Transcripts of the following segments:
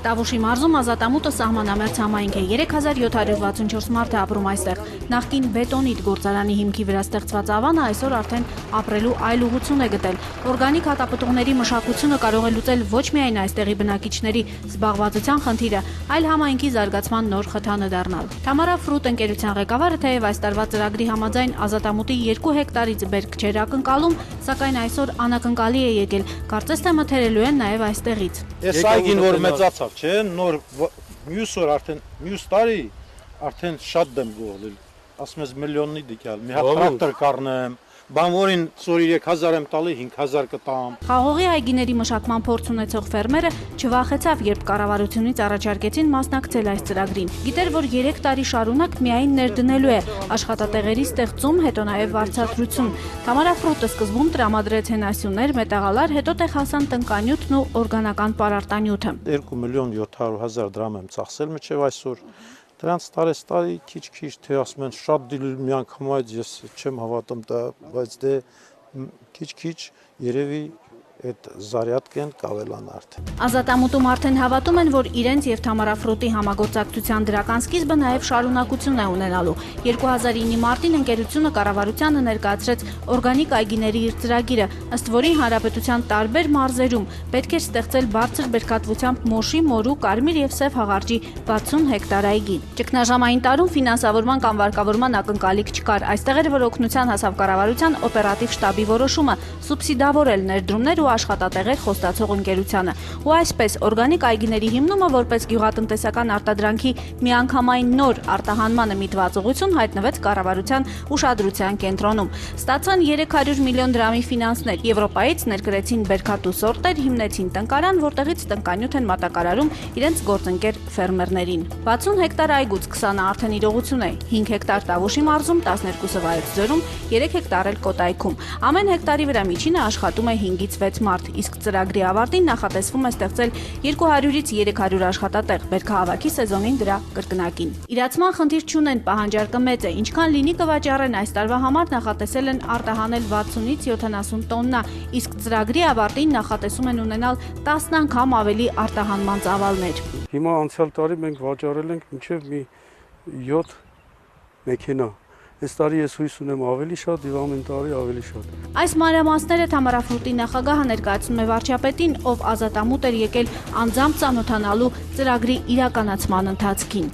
Տավուշի մարզում ազատամուտը սահմանամերձ համայնք է, 3764 մարդ է ապրում այստեղ։ Նախկին բետոնիտ գործարանի հիմքի վրա ստեղծված ավանը այսօր արդեն ապրելու այլ ուղղություն է գտել։ Օրգանիկ հատապտուղների մշակությունը կարող է լուծել ոչ միայն այստեղի բնակիչների զբաղվածության խնդիրը, այլ համայնքի զարգացման նոր խթանը դառնալ։ Թամարա Ֆրուտ ընկերության ղեկավարը թեև այս տարվա ծրագրի համաձայն ազատամուտի 2 հեկտարից բերք չէր ակնկալում, սակայն այսօր անակնկալի է եկել, կարծես թե մթերելու են նաև այստեղից։ Այս այգին որ մեծացավ, չէ, նոր մյուս օր արդեն մյուս տարի արդեն շատ դեմ գողլել, ասում ես միլիոննի դիքալ, մի հատ տրակտոր կառնեմ, բան որին ծորի 3000 եմ տալի 5000 կտամ։ Խաղողի այգիների մշակման փորձ ունեցող ֆերմերը չվախեցավ, երբ կառավարությունից առաջարկեցին մասնակցել այս ծրագրին։ Գիտեր, որ 3 տարի շարունակ միայն ներդնելու է աշխատատեղերի ստեղծում, հետո նաև վարձատրություն։ Թամարա Ֆրուտը սկզբում տրամադրեց հենասյուներ, մետաղալար, հետո տեղ հասան տնկանյութն ու օրգանական պարարտանյութը։ 2.700.000 դրամ եմ ծախսել մինչև այսօր։ Դրանց տարեստարի քիչ-քիչ թե ասում են շատ դիլ միանգամից ես չեմ հավատում դա, բայց դե քիչ-քիչ երևի այդ զարյատկեն կավելան արդեն։ Ազատամուտում արդեն հավատում են, որ իրենց եւ Թամարա Ֆրուտի համագործակցության դրական սկիզբը նաև շարունակություն է ունենալու։ 2009 մարտին ընկերությունը կառավարությանը ներկայացրեց օրգանիկ այգիների իր ծրագիրը, ըստ որի հանրապետության տարբեր մարզերում պետք էր ստեղծել բարձր բերքատվությամբ մոշի, մորու, կարմիր եւ սև հաղարջի 60 հեկտար այգի։ Ճգնաժամային տարում ֆինանսավորման կամ վարկավորման ակնկալիք չկար։ Այստեղ էր, որ օգնության հասավ կառավարության օպերատիվ շտաբի որոշումը սուբսիդավորել ներդրումներ ու աշխատատեղեր խոստացող ընկերությանը։ Ու այսպես օրգանիկ այգիների հիմնումը որպես գյուղատնտեսական արտադրանքի միանգամայն նոր արտահանմանը միտված ուղղություն հայտնվեց կառավարության ուշադրության կենտրոնում։ Ստացան 300 միլիոն դրամի ֆինանսներ, Եվրոպայից ներկրեցին բերքատու սորտեր, հիմնեցին տնկարան, որտեղից տնկանյութ են մատակարարում իրենց գործընկեր ֆերմերներին։ 60 հեկտար այգուց 20-ը արդեն իրողություն է, 5 հեկտար Տավուշի մարզում, 12-ը Վայոց ձորում, 3 հեկտար էլ Կոտայքում։ Ամեն հեկտարի վրա միջինը աշխատում է 5-ից 6 մարդ, իսկ ծրագրի ավարտին նախատեսվում է ստեղծել 200-ից 300 աշխատատեղ, բերքահավաքի սեզոնին դրա կրկնակին։ Իրացման խնդիր չունեն, պահանջարկը մեծ է, ինչքան լինի կվաճառեն, այս տարվա համար նախատեսել են արտահանել 60-ից 70 տոննա, իսկ ծրագրի ավարտին նախատեսում են ունենալ 10 անգամ ավելի արտահանման ծավալներ։ Հիմա անցյալ տարի մենք վաճառել ենք մինչև մի 7 մեքենա։ Այս տարի ես հույս ունեմ ավելի շատ եւ ամեն տարի ավելի շատ։ Այս մանրամասները Թամարա Ֆրուտի նախագահը ներկայացնում է վարչապետին, ով ազատամուտ էր եկել անձամբ ծանոթանալու ծրագրի իրականացման ընթացքին։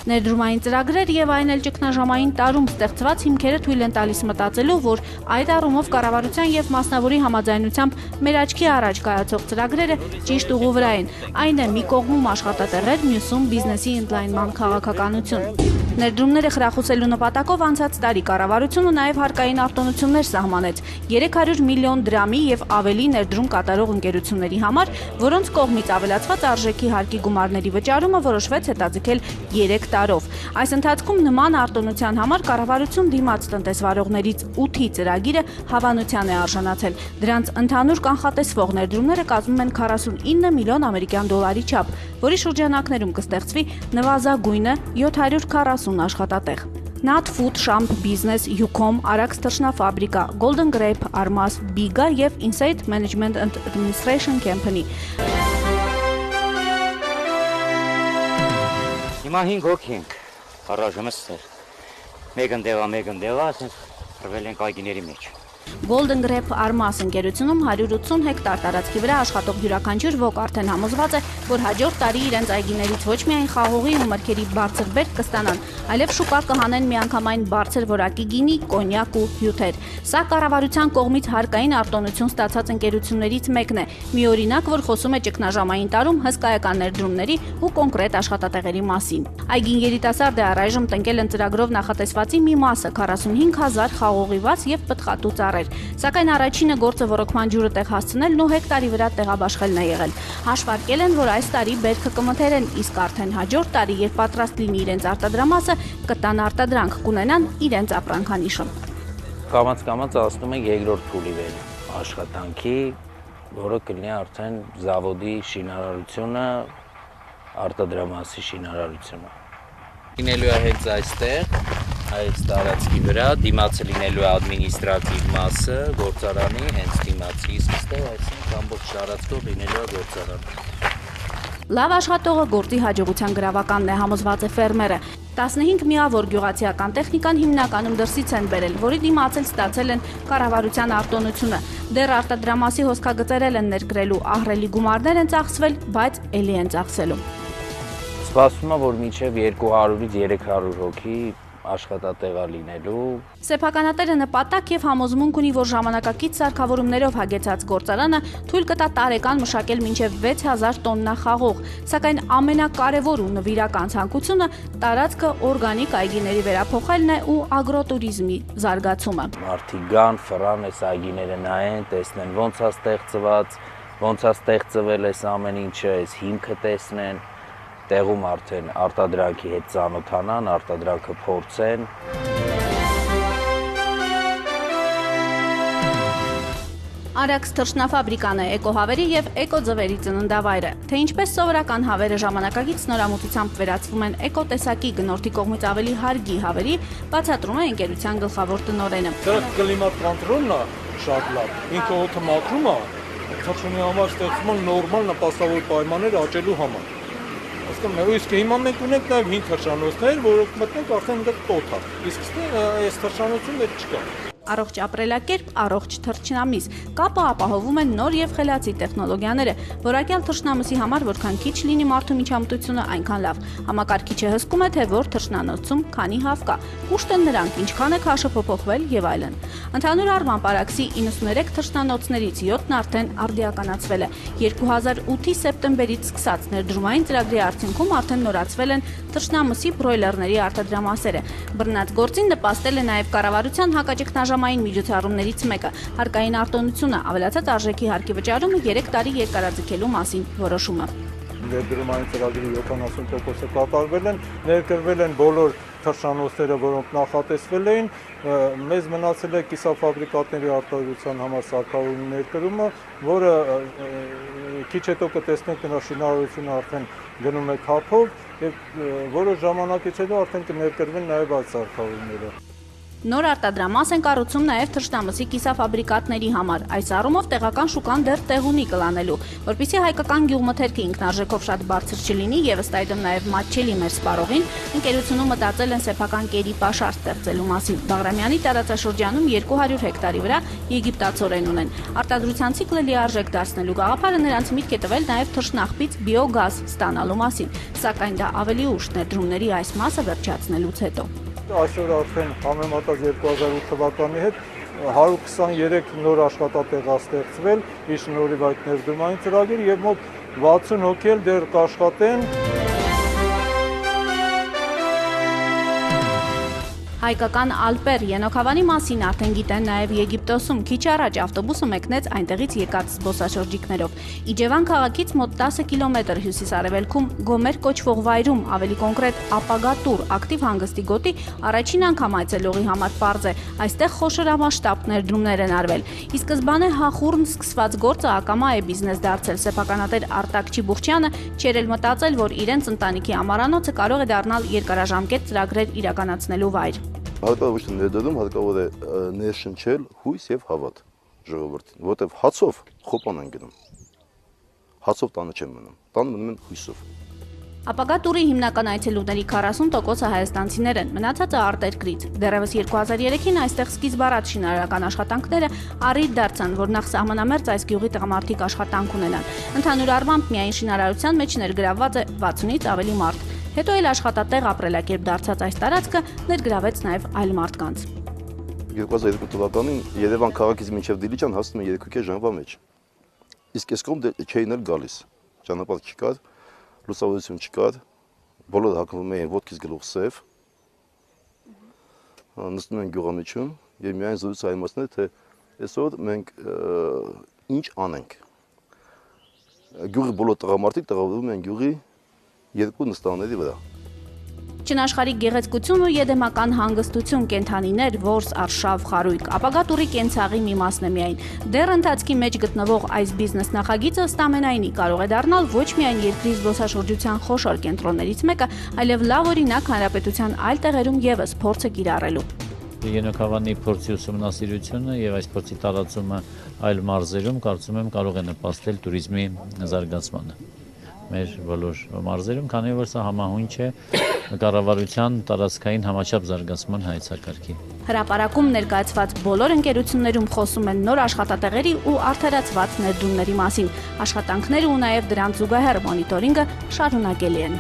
Ներդրումային ծրագրեր եւ այն էլ ճգնաժամային տարում ստեղծված հիմքերը թույլ են տալիս մտածելու, որ այդ առումով կառավարության եւ մասնավորի համաձայնությամբ մեր աչքի առաջ կայացող ծրագրերը ճիշտ ուղու վրա են։ Այն է մի կողմում աշխատատեղեր, մյուսում բիզնեսի ընդլայնման քաղաքականություն։ Ներդրումները խրախուսելու նպատակով անցած տարի կառավարությունը նաև հարկային արտոնություններ սահմանեց 300 միլիոն դրամի եւ ավելի ներդրում կատարող ընկերությունների համար, որոնց կողմից ավելացված արժեքի հարկի գումարների վճարումը որոշվեց հետաձգել 3 տարով։ Այս ընթացքում նման արտոնության համար կառավարություն դիմաց տնտեսվարողներից 8-ի ծրագիրը հավանության է արժանացել։ Դրանց ընդհանուր կանխատեսվող ներդրումները կազմում են 49 միլիոն ամերիկյան դոլարի չափ, որի շրջանակներում կստեղծվի նվազագույնը 740 աշխատատեղ։ Nat Food, Shamp Business, Ucom, Arax Թռչնաֆաբրիկա, Golden Grape, Armas, Biga եւ Insight Management and Administration Company։ Հիմա 5 հոգի ենք, առայժմ ստեր։ Մեկն դեվա, ասենք խրվել ենք այգիների մեջ։ Golden Grape Armas ընկերությունում 180 հեկտար տարածքի վրա աշխատող յուրաքանչյուր ոք արդեն համոզված է, որ հաջորդ տարի իրենց այգիներից ոչ միայն խաղողի ու մրգերի բարձր բերք կստանան, այլև շուկա կհանեն միանգամայն բարձր որակի գինի, կոնյակ ու հյութեր։ Սա կառավարության կողմից հարկային արտոնություն ստացած ընկերություններից մեկն է։ Մի օրինակ, որ խոսում է ճգնաժամային տարում հսկայական ներդրումների ու կոնկրետ աշխատատեղերի մասին։ Այգին երիտասարդ է առայժմ տնկել են ծրագրով նախատեսվածի մի մասը 45000 խաղողի վազ եւ պտղատու ծառեր։ Սակայն առաջինը գործը ոռոգման ջուրը տեղ հասցնելն ու հեկտարի վրա տեղաբաշխելն է եղել։ Հաշվարկել են, որ այս տարի բերքը կմթերեն, իսկ արդեն հաջորդ տարի, երբ պատրաստ լինի իրենց արտադրամասը, կտան արտադրանք, կունենան իրենց ապրանքանիշը։ Կամաց ասում ենք երկրորդ փուլի վեր աշխատանքի, որը կլինի արդեն զավոդի շինարարությունը, արտադրամասի շինարարությունը։ Լինելու է հենց այստեղ այս տարածքի վրա, դիմացը լինելու է ադմինիստրատիվ մասը, գործարանի, հենց դիմացի, իսկ այստեղ այսինքն ամբողջ տարածքով լինելու է գործարան։ Լավ աշխատողը գործի հաջողության գրավականն է, համոզված է ֆերմերը։ 15 միավոր գյուղացիական տեխնիկան հիմնականում դրսից են բերել, որի դիմաց էլ ստացել են կառավարության արտոնությունը։ Դեռ արտադրամասի հոսքագծերել են ներկրելու, ահռելի գումարներ են ծախսվել, բայց էլի են ծախսելու։ Սպասվում է, որ մինչև 200-ից 300 հոգի աշխատատեղա լինելու։ Սեփականատերը նպատակ եւ համոզմունք ունի, որ ժամանակակից սարքավորումներով հագեցած գործարանը թույլ կտա տարեկան մշակել մինչև 6000 տոննա խաղող, սակայն ամենակարևոր ու նվիրական ցանկությունը տարածքը օրգանիկ այգիների վերափոխելն է ու ագրոտուրիզմի զարգացումը։ Մարդիկ գան, ֆռան այս այգիները նայեն, տեսնեն ոնց է ստեղծված, ոնց է ստեղծվել այս ամեն ինչը, այս հիմքը տեսնեն, տեղում արդեն արտադրանքի հետ ծանոթանան, արտադրանքը փորձեն։ Արաքս թռչնաֆաբրիկան է էկոհավերի եւ էկոձվերի ծննդավայրը, թե ինչպես սովորական հավերը ժամանակակից նորամուծությամբ վերածվում են էկոտեսակի գնորդի կողմից ավելի հարգի հավերի, բացատրում է ընկերության գլխավոր տնօրենը։ Դրա կլիմատ կոնտրոլն է շատ լավ, ինքը օդը մաքրում է, թռչունի համար ստեղծում են նորմալ նպաստավոր պայմաններ աճելու համար։ Հասկանում եք, իսկ հիմա մենք ունենք նաև 5 թռչանոցներ, որոնք մտնենք արդեն դեռ տոթ է, իսկ այս թռչանոցում չկա։ Առողջ ապրելակերպ, առողջ թռչնամիս կապը ապահովում են նոր եւ խելացի տեխնոլոգիաները, որակյալ թռչնամսի համար որքան քիչ լինի մարդու միջամտությունը, այնքան լավ։ Համակարգիչը հսկում է, թե որ թռչնանոցում քանի հավ կա, ուշտ են նրանք, ինչքան է քաշը փոփոխվել եւ այլն։ Ընդհանուր առմամբ Արաքսի 93 թռչնանոցներից 7-ն արդեն արդիականացվել է։ 2008-ի սեպտեմբերից սկսած ներդրումային ծրագրի արդյունքում արդեն նորացվել են թռչնամսի բրոյլերների արտադրամասերը։ Բռնած գործին նպաստել է նաեւ կառավարության հակաճգնաժամային միջոցառումներից մեկը՝ հարկային արտոնությունը, ավելացած արժեքի հարկի վճարումը 3 տարի երկարաձգելու մասին որոշումը։ Ներդրումային ծրագրի 70%-ը կատարվել են, ներկրվել են բոլոր թռչանոցները, որոնք նախատեսվել էին, մեզ մնացել է կիսաֆաբրիկատների արտադրության համար սարքավորումի ներկրումը, որը քիչ հետո կտեսնենք նրա շինարարությունը արդեն գնում է քափով եւ որոշ ժամանակից հետո արդեն կներկրվեն նաեւ այդ սարքավորումները։ Նոր արտադրամաս են կառուցում նաև թռչնամսի կիսաֆաբրիկատների համար։ Այս առումով տեղական շուկան դեռ տեղունի կլանելու, որպեսզի հայկական գյուղմթերքը ինքնարժեքով շատ բարձր չլինի եւ ըստ այդմ նաև մատչելի մեր սպառողին, ընկերությունում մտածել են սեփական կերի պաշար ստեղծելու մասին։ Բաղրամյանի տարածաշրջանում 200 հեկտարի վրա եգիպտացորեն ունեն։ Արտադրության ցիկլը լիարժեք դարձնելու գաղափարը նրանց միտք է տվել նաև թռչնախպից բիոգազ ստանալու մասին, սակայն դա ավելի ուշ ներդրումների այս մասը վերջացնելուց հետո։ Այսօր արդեն համեմատած 2008 թվականի հետ 123 նոր աշխատատեղ ստեղծվել, իր շնորհիվ այդ ներդրումային ծրագիր եւ մոտ 60 հոգի էլ դեռ կաշխատեն։ Հայկական Ալպեր ենոքավանի մասին արդեն գիտեն նաև Եգիպտոսում։ Քիչ առաջ ավտոբուսը մեկնեց այնտեղից եկած զբոսաշրջիկներով։ Իջևան քաղաքից մոտ 10 կիլոմետր հյուսիս-արևելքում Գոմեր կոչվող վայրում, ավելի կոնկրետ Ապագատուր, ակտիվ հանգստի գոտի առաջին անգամ այցելողի համար պարզ է։ Այստեղ խոշորամասշտաբ ներդրումներ են արվել։ Ի սկզբանե հախուռն սկսված գործը ակամա է բիզնես դարձել։ Սեփականատեր Արտակ Չիբուխչյանը չէր էլ մտածել, որ իրենց ընտանիքի ամարանոցը կարող է դառնալ երկարաժամկետ ծրագրեր իրականացնելու վայր։ Հարկավոր է ներդրում, հարկավոր է ներշնչել հույս եւ հավատ ժողովրդին, որտեվ հացով խոպան են գնում։ Հացով տանը չեն մնում, տան մնում են հույսով։ Ապագա տուրի հիմնական այցելուների 40%-ը հայաստանցիներ են, մնացածը արտերկրից։ Դեռևս 2003-ին այստեղ սկիզբ առած շինարարական աշխատանքները առիթ դարձան, որ նախ սահմանամերձ այս գյուղի տղամարդիկ աշխատանք ունենան։ Ընդհանուր առմամբ միայն շինարարության մեջ ներգրավված է 60-ից ավելի մարդ։ Հետո էլ աշխատատեղ ապրելակերպ դարձած այս տարածքը ներգրավեց նաև այլ մարդկանց։ 2002 թվականին Երևան քաղաքից մինչև Դիլիջան հասնում է 3.5 ժամվա մեջ։ Իսկ այս կողմ չէին էլ գալիս։ Ճանապարհ չկար, լուսավորություն չկար, բոլորը հագնում էին ոտքից գլուխ սև։ Նստում են գյուղամիջում եւ միայն զրույց այմացնել, թե այսօր մենք ինչ անենք։ Գյուղի բոլոր տղամարդիկ տեղավորվում են գյուղի երկու նստարանների վրա։ Չնաշխարհիկ գեղեցկություն ու եդեմական հանգստություն, կենդանիներ, որս, արշավ, խարույկ, ապագա տուրի կենցաղի մի մասն է միայն։ Դեռ ընթացքի մեջ գտնվող այս բիզնես նախագիծը ստամենայնի կարող է դառնալ ոչ միայն երկրի զբոսաշրջության խոշոր կենտրոններից մեկը, այլև լավ օրինակ հանրապետության այլ տեղերում եւս փորձը կիրառելու։ Ենոքավանի փորձի ուսումնասիրությունը եւ այս փորձի տարածումը այլ մարզերում կարծում եմ կարող է նպաստել туриզմի զարգացմանը մեր բոլոր մարզերում, քանի որ սա համահունչ է կառավարության տարածքային համաչափ զարգացման հայեցակարգի։ Հրապարակում ներկայացված բոլոր ընկերություններում խոսում են նոր աշխատատեղերի ու արդարացված ներդրումների մասին։ Աշխատանքները ու նաև դրանց զուգահեռ մոնիտորինգը շարունակելի են։